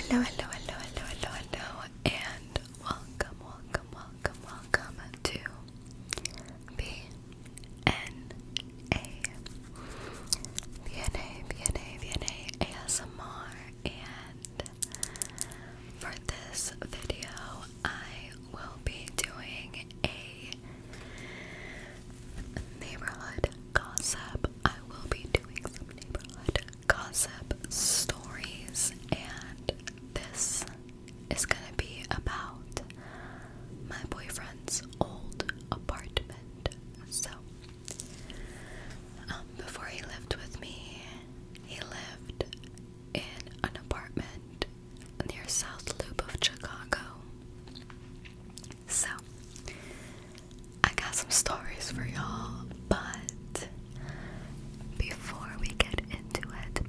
Hello, hello, hello, hello, hello, hello, and welcome, welcome, welcome, welcome to BNA ASMR. And for this video, I will be doing a neighborhood gossip. I will be doing some neighborhood gossip stories, and this is gonna be about my boyfriend's old apartment. So, before he lived with me, he lived in an apartment near South Loop of Chicago. So, I got some stories for y'all, but before we get into it,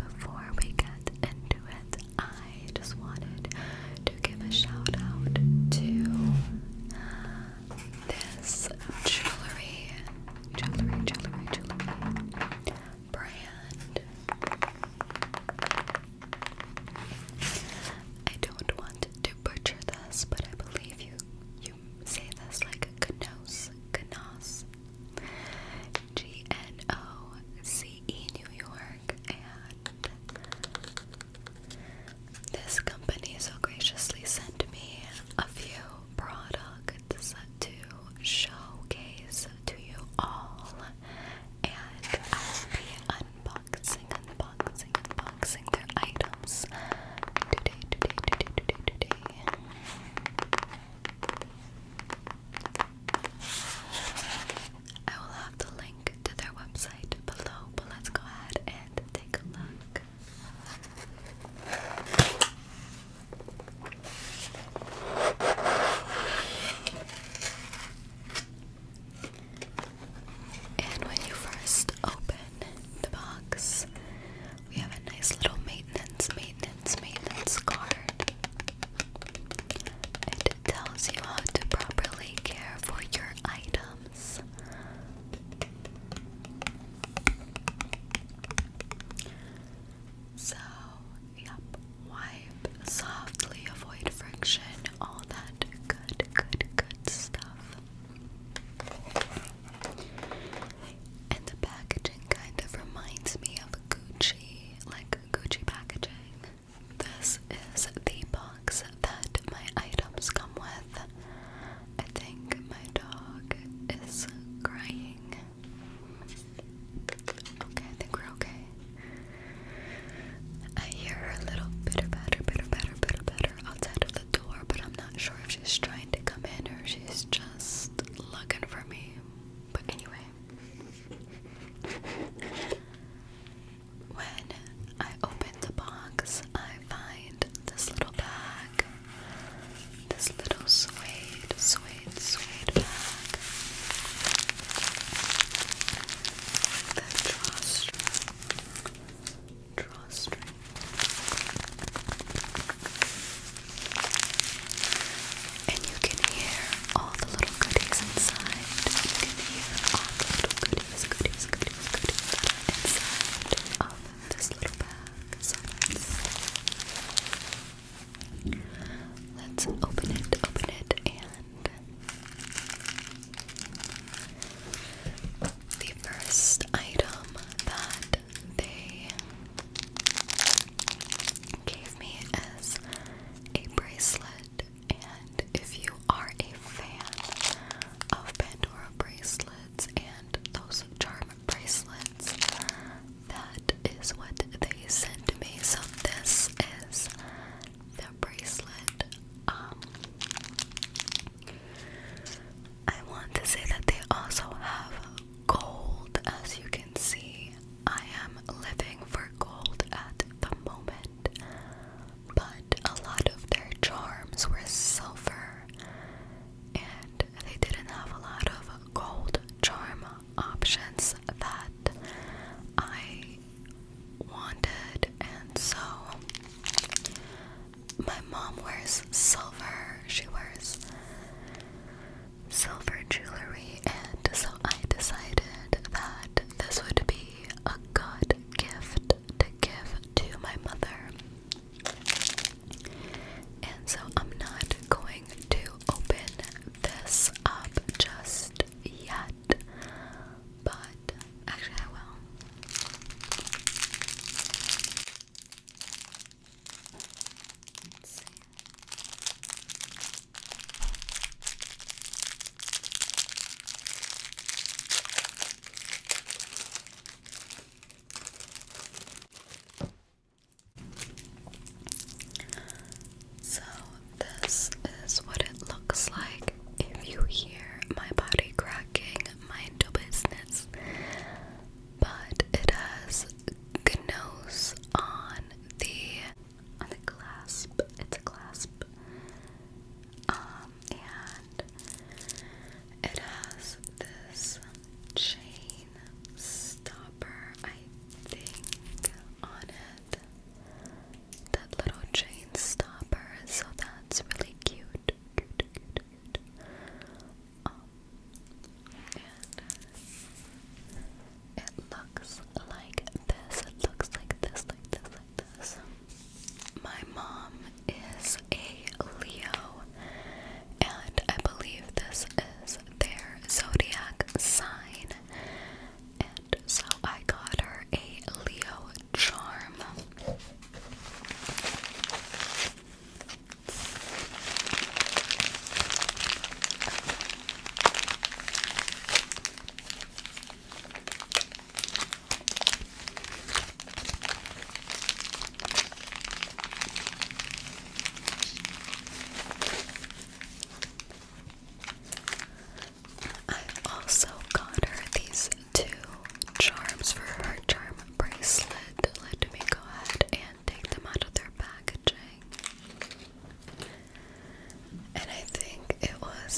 I just wanted to give a shout out to this jewelry brand. I don't want to butcher this, but I believe you say this like Gnos, GNOCE, New York. And this company so graciously sent me a few products to showcase to you all, and I will be unboxing their items today. I will have the link to their website below, but let's go ahead and take a look. And when you first open the box, we have a nice little maintenance card. It tells you how to properly care for your items. So, yep, wipe softly, avoid friction, all that good stuff. And the packaging kind of reminds me of Gucci, like Gucci packaging. This is the box that my items come with. I think my dog is crying. Okay, I think we're okay. I hear her a little bitter outside of the door, but I'm not sure if she's trying to come in or she's just looking for me. But anyway, when I open the box, I find this little bag, this little suede bag, the drawstring. And you can hear all the little goodies inside. You can hear all the little goodies inside of this little bag. So let's open it, and the first item that they gave me is a bracelet. And if you are a fan of Pandora bracelets and those charm bracelets, that is what they sent me. So this is the bracelet. I want to say that they also have gold. As you can see, I am living for gold at the moment, but a lot of their charms were silver, and they didn't have a lot of gold charm options that I wanted. And so my mom wears silver. She wears silver jewelry, and so I decided that this would be a good gift to give to my mother.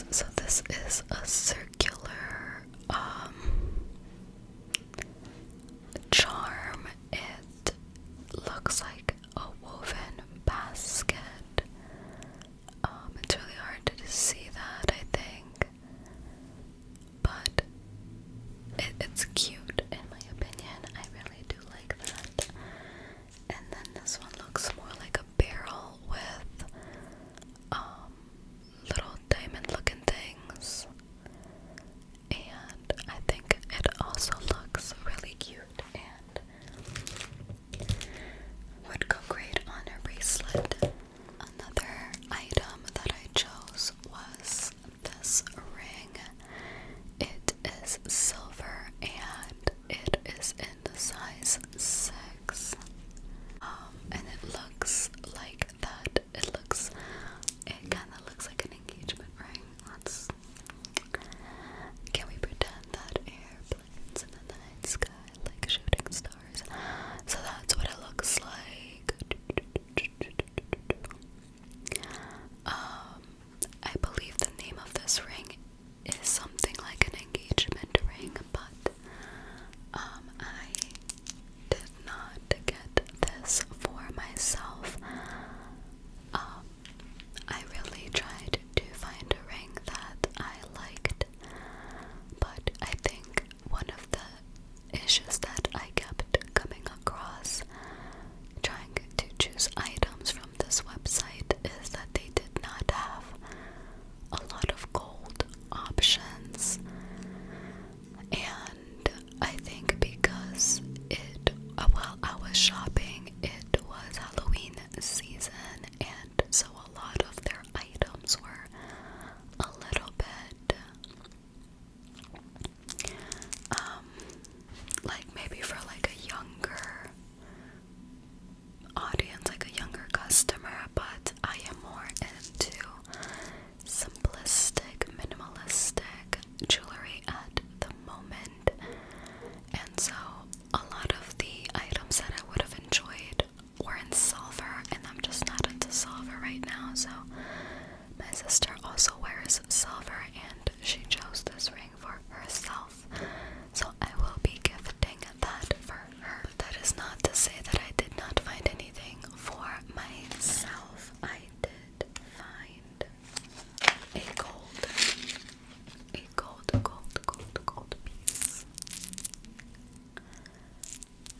is, so this is a circular charm. It looks like a woven basket. It's really hard to see that, I think, but it's cute in my opinion. I really do like that. And then this one looks more like a barrel with little diamond looking things, and I think it also looks really cute and would go great on a bracelet. Another item that I chose was this ring. It is silver and it is in the size 6. And it looks like that. It kind of looks like an engagement ring. Can we pretend that airplanes in the night sky like shooting stars? So that's what it looks like. I believe the name of this ring is something like an engagement ring, but I did not get this for myself. I really tried to find a ring that I liked, but I think one of the issues that I kept coming across trying to choose items from this website is that they did not have a lot of gold options. And I think because I was shopping, it was Halloween season, and so a lot of their items were a little bit like maybe for like a younger audience, like a younger customer, but I am more into simplistic, minimalistic jewelry at the moment, and so a lot of the items that I would have enjoyed were in silver, and I'm just not into silver right now. So my sister also wears silver, and she chose this ring for herself, so I will be gifting that for her. But that is not to say that I did not find anything for myself. I did find a gold piece.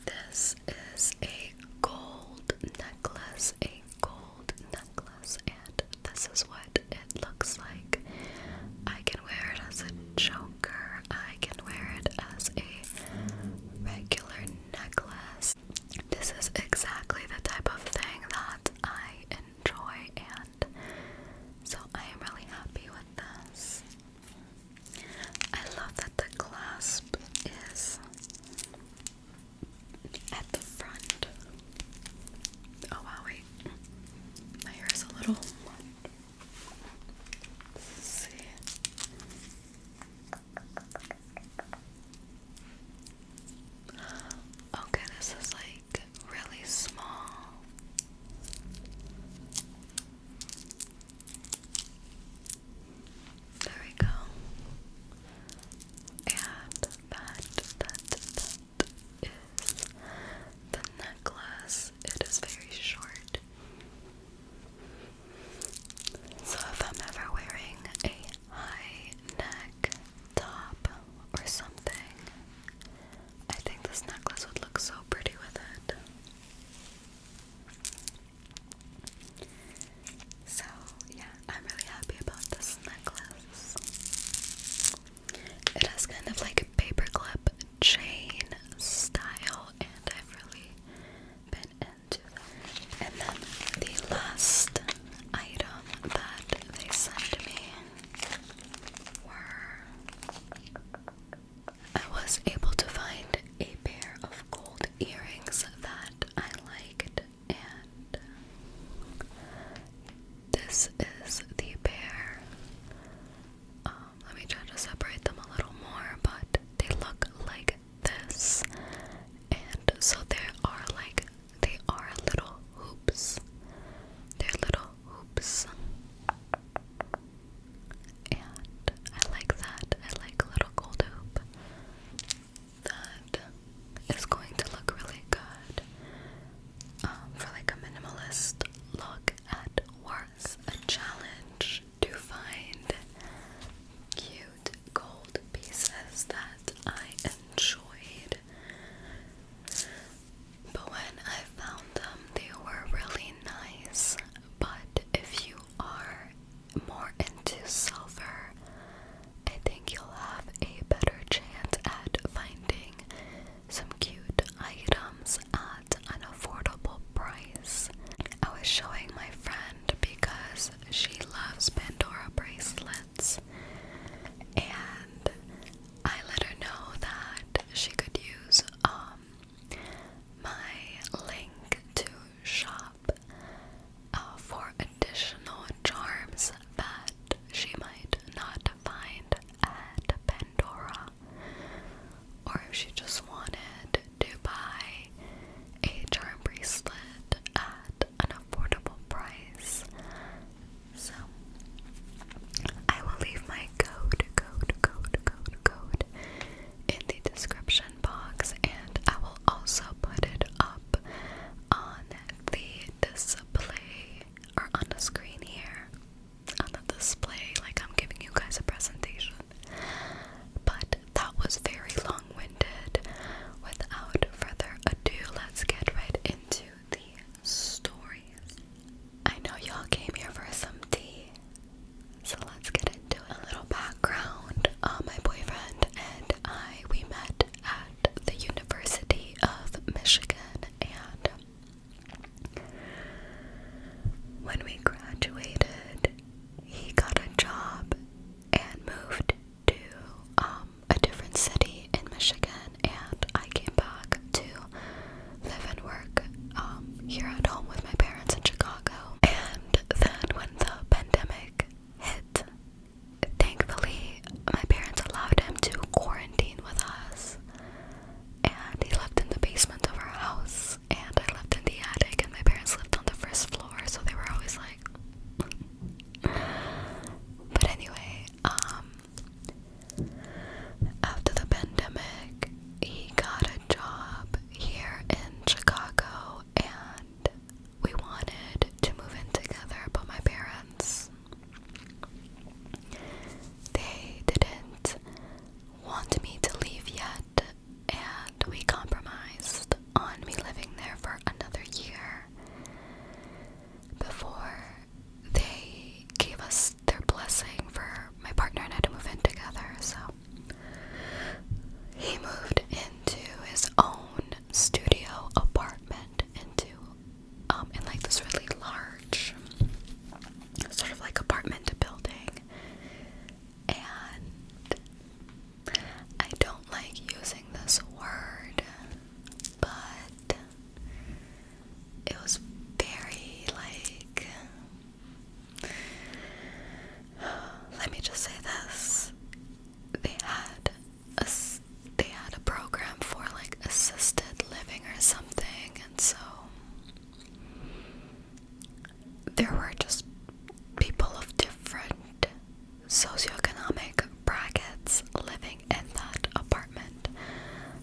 This is a gold necklace, and this is what it looks like. I can wear it as a choker, I can wear it as a regular necklace. This is exactly the type of thing that I enjoy, and so I am really happy with this. I love that the clasp is at the front. Oh wow, wait. My hair is a little. Let's see. Okay, this is like really small. There we go. And that is the necklace. It is very short. So if I'm ever wearing a high neck top or something, I think this necklace would look so pretty with it. So yeah, I'm really happy about this necklace. It has kind of like a paperclip chain style, and I've really been into that. And then the last item that they sent me were, I was able to find a pair of gold earrings that I liked, and this is the pair. Let me try to separate them a little more, but they look like this, and so they are little hoops. They're little hoops, and there were just people of different socioeconomic brackets living in that apartment.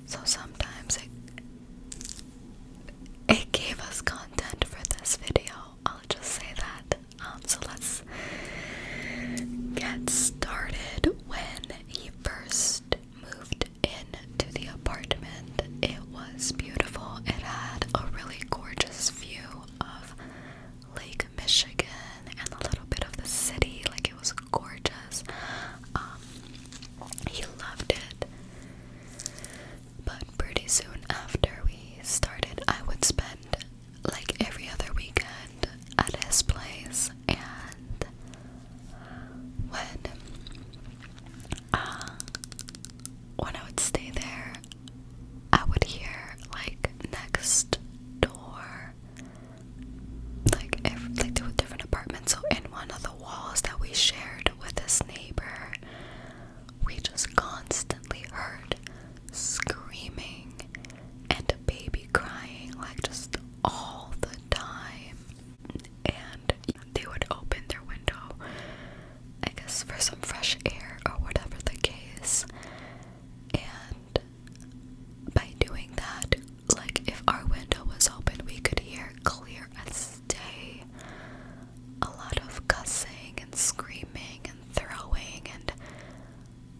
So sometimes it gave us content for this video. I'll just say that. So let's get started. When he first moved into the apartment, it was beautiful. It had a really gorgeous view of Lake Michigan and a little bit of the city. Like, it was gorgeous. He loved it. But pretty soon after we started, I would spend like every other weekend at his place, and when I would stay there, I would hear like next door, like there were different apartments. So in one of the walls that we shared with this neighbor, we just constantly heard screaming and a baby crying, like just all the time. And they would open their window, I guess for some fresh air or whatever the case. And by doing that, like if our window was open, we could hear clear as day a lot of cussing and screaming and throwing, and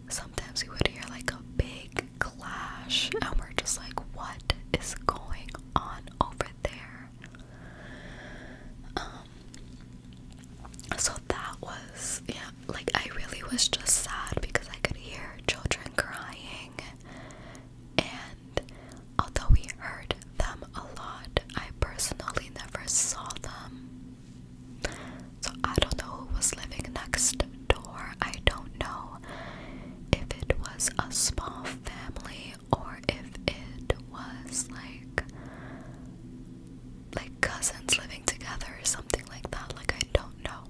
sometimes we would hear like a big clash, and we're just like, what is going on over there? So that was, yeah, like I really was just sad because I could hear children crying, and although we heard them a lot, I personally never saw them. So I don't know who was living next door. I don't know if it was a small family or if it was like cousins living together or something like that. Like, I don't know.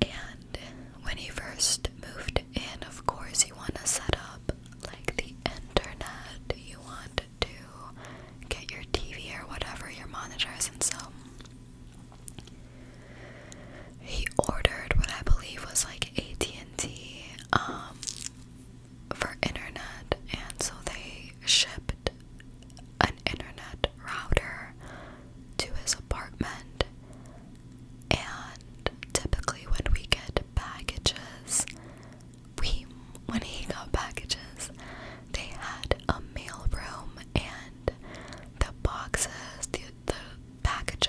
And when he first moved in, of course, you want to set up like the internet. You want to get your TV or whatever, your monitors, and so he ordered what I believe was like AT&T for internet, and so they shipped an internet router to his apartment. And typically when we get packages, when he got packages, they had a mail room, and the boxes, the package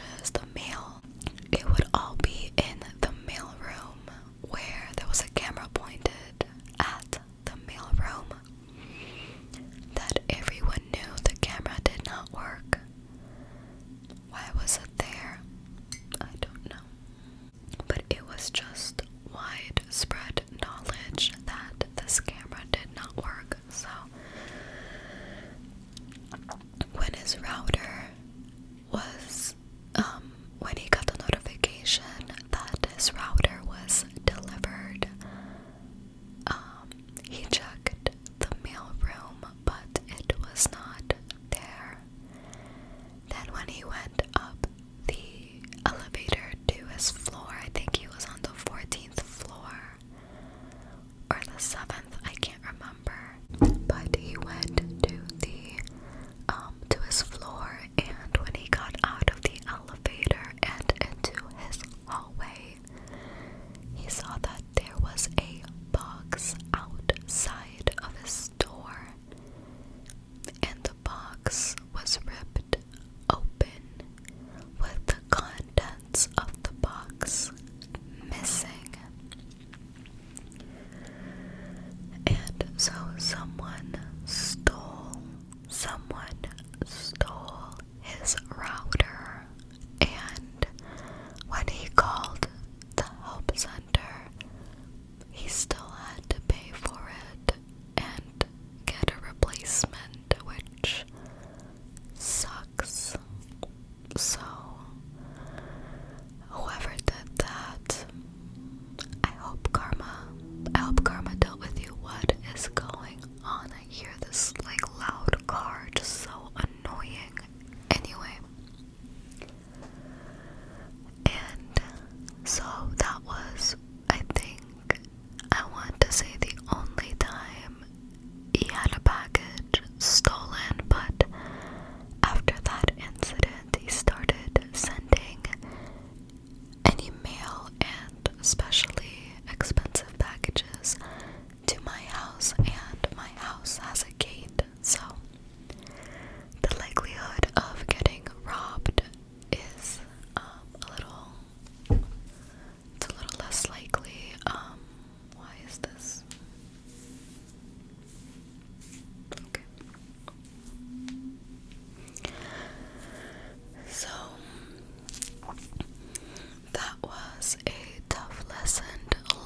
That was a tough lesson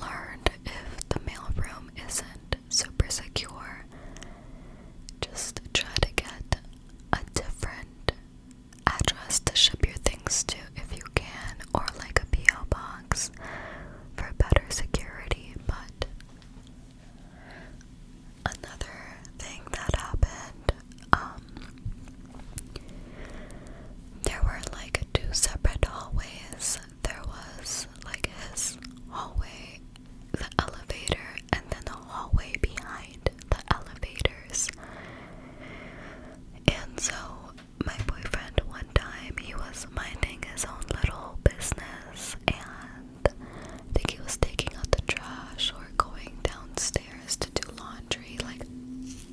learned if the mailroom isn't super secure. Just try to get a different address to ship your things to if you can, or like a P.O. box for better security. But another thing that happened, there were like two separate hallways. There was like his hallway, the elevator, and then the hallway behind the elevators. And so my boyfriend, one time, he was minding his own little business, and I think he was taking out the trash or going downstairs to do laundry, like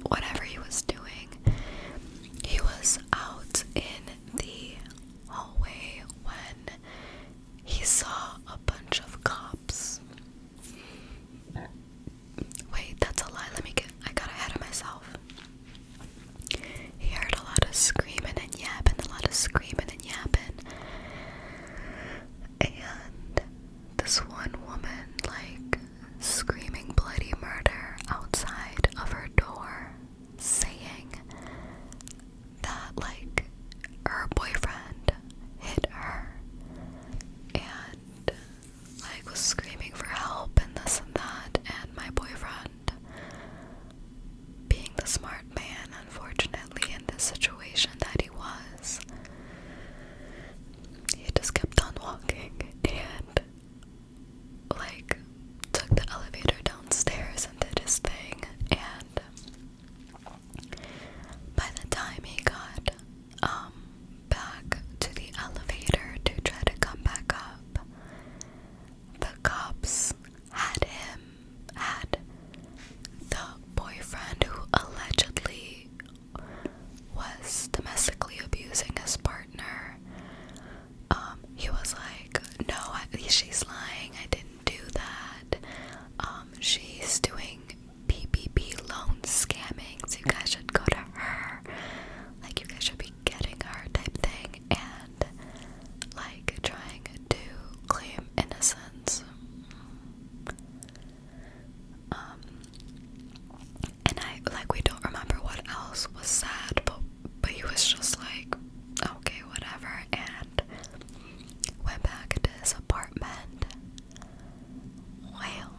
whatever he was doing. He was out in the hallway when he saw a bunch of cops. Wait, that's a lie. I got ahead of myself. He heard a lot of screaming and yapping, and this one woman, like, screaming bloody murder outside of her door, saying that, like, her boyfriend hit her, and, like, was screaming for help and this and that, and my boyfriend, being the smart man, unfortunately, in this situation that he was, he just kept on walking and, like, took the elevator downstairs and did his thing. And by the time he got back to the elevator to try to come back up, the cops had the boyfriend who allegedly was domestically abusing his partner. He was like, no, she's lying, I didn't do that. She's doing PPP loan scamming, so you guys should go to her. Like, you guys should be getting her type thing, and like trying to claim innocence. And we don't remember what else was said, but he was just like, okay, whatever, and went back to his apartment. Well,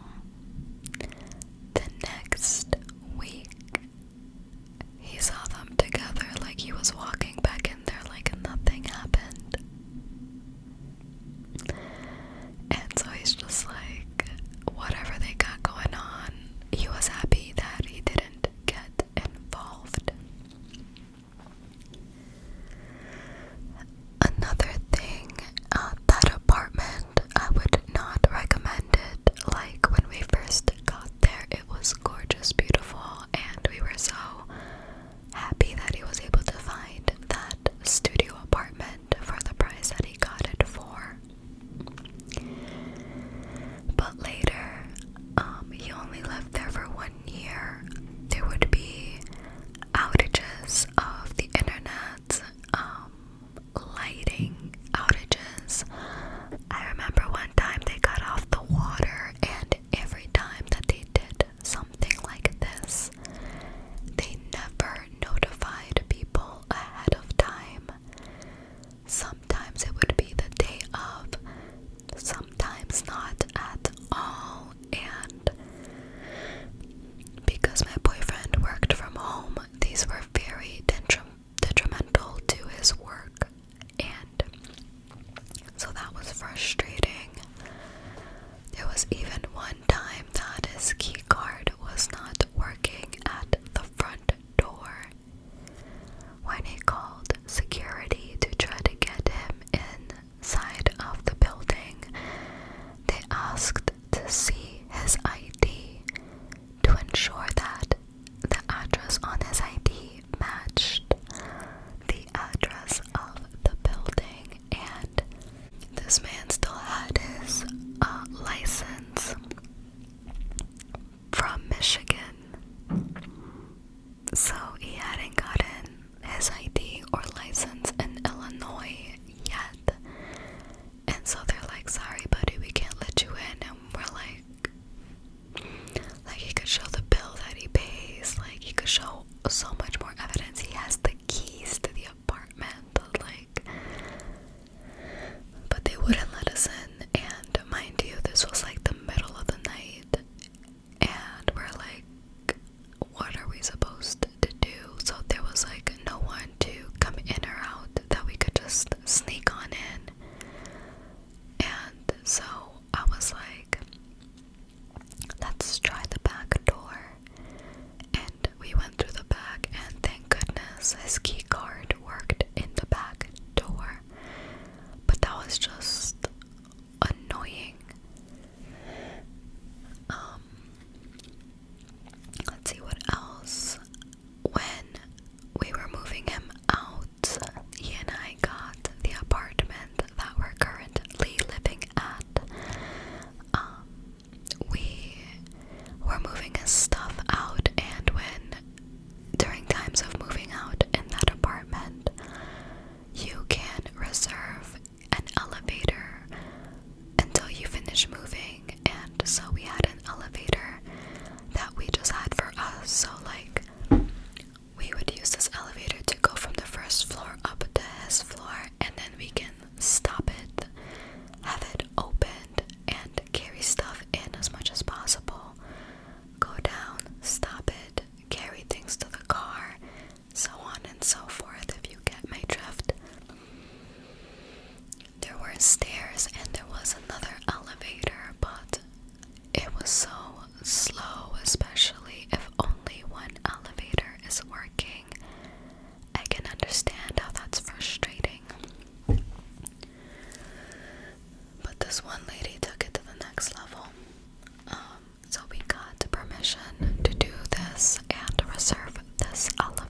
the next week, he saw them together, like he was walking back in there like nothing happened. And so he's just like, whatever they got going on, he was happy that he didn't get involved. Another thing, that apartment, I would not recommend it. Like, when we first got there, it was gorgeous, beautiful, and we were so happy that he was able to find that studio apartment for the price that he got it for. But later, he only lived there for 1 year. There would be outages of the internet, lighting outages. I remember one time they cut off the water, and every time that they did something like this, they never notified people ahead of time. Sometimes it would be the day of, sometimes not at all, and because my boyfriend worked from home, these were very detrimental to his work, and so that was frustrating. There was even one time that his key card was not working at the front door. When he called security to try to get him inside of the building, they asked to see his ID to ensure that the address on his ID matched the address of the building, and this man still had his license from Michigan, so he hadn't gotten his ID or license in Illinois yet. stairs and there was another elevator, but it was so slow, especially if only one elevator is working. I can understand how that's frustrating. But this one lady took it to the next level. So we got permission to do this and reserve this elevator.